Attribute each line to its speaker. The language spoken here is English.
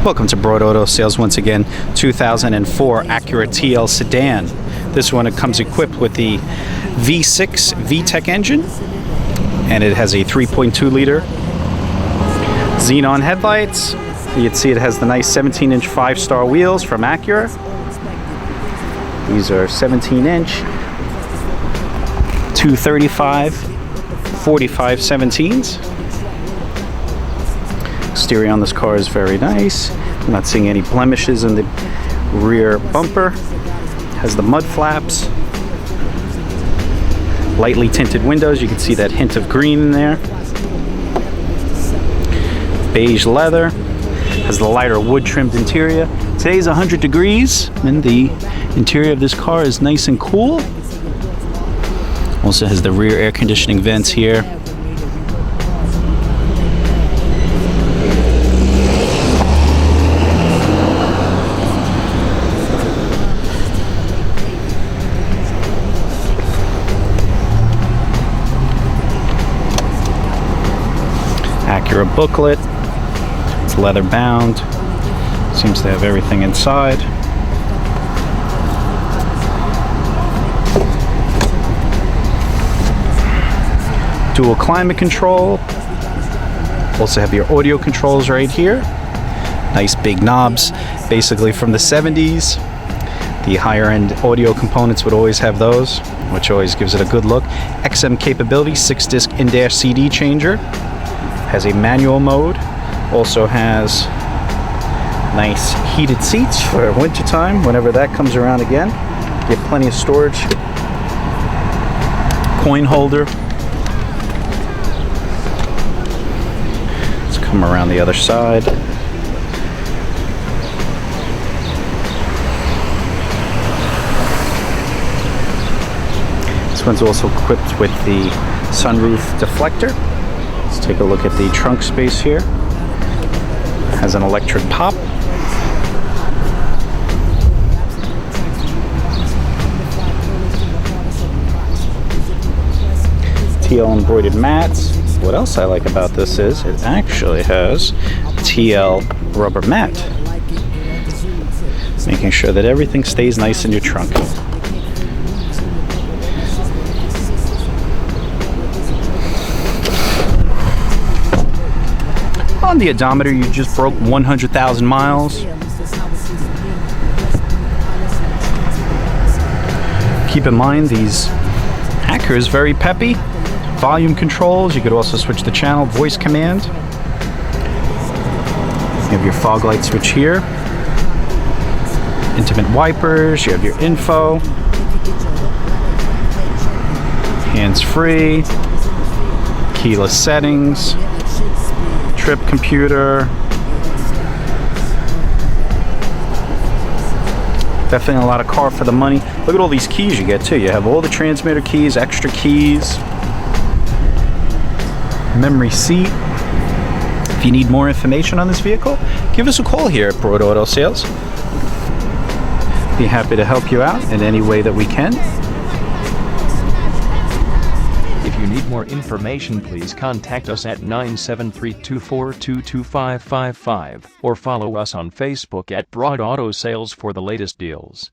Speaker 1: Welcome to Broad Auto Sales once again. 2004 Acura TL sedan. This one, it comes equipped with the V6 VTEC engine, and it has a 3.2 liter xenon headlights. You can see it has the nice 17-inch 5-star wheels from Acura. These are 17-inch 235 45 17s. Exterior on this car is very nice. I'm not seeing any blemishes in the rear bumper. Has the mud flaps. Lightly tinted windows. You can see that hint of green in there. Beige leather. Has the lighter wood trimmed interior. Today's 100 degrees and the interior of this car is nice and cool. Also has the rear air conditioning vents here. Acura booklet. It's leather bound. Seems to have everything inside. Dual climate control. Also have your audio controls right here. Nice big knobs, basically from the 70s. The higher end audio components would always have those, which always gives it a good look. XM capability, 6-disc in-dash CD changer. Has a manual mode. Also has nice heated seats for wintertime whenever that comes around again. You have plenty of storage. Coin holder. Let's come around the other side. This one's also equipped with the sunroof deflector. Let's take a look at the trunk space here. Has an electric pop. TL embroidered mats. What else I like about this is it actually has TL rubber mat, making sure that everything stays nice in your trunk. On the odometer, you just broke 100,000 miles. Keep in mind, these Acura is very peppy. Volume controls, you could also switch the channel, voice command. You have your fog light switch here. Intimate wipers, you have your info. Hands-free. Keyless settings. Trip computer. Definitely a lot of car for the money. Look at all these keys you get too. You have all the transmitter keys, extra keys, memory seat. If you need more information on this vehicle, give us a call here at Broad Auto Sales. Be happy to help you out in any way that we can.
Speaker 2: If you need more information, please contact us at 973-242-2555 or follow us on Facebook at Broad Auto Sales for the latest deals.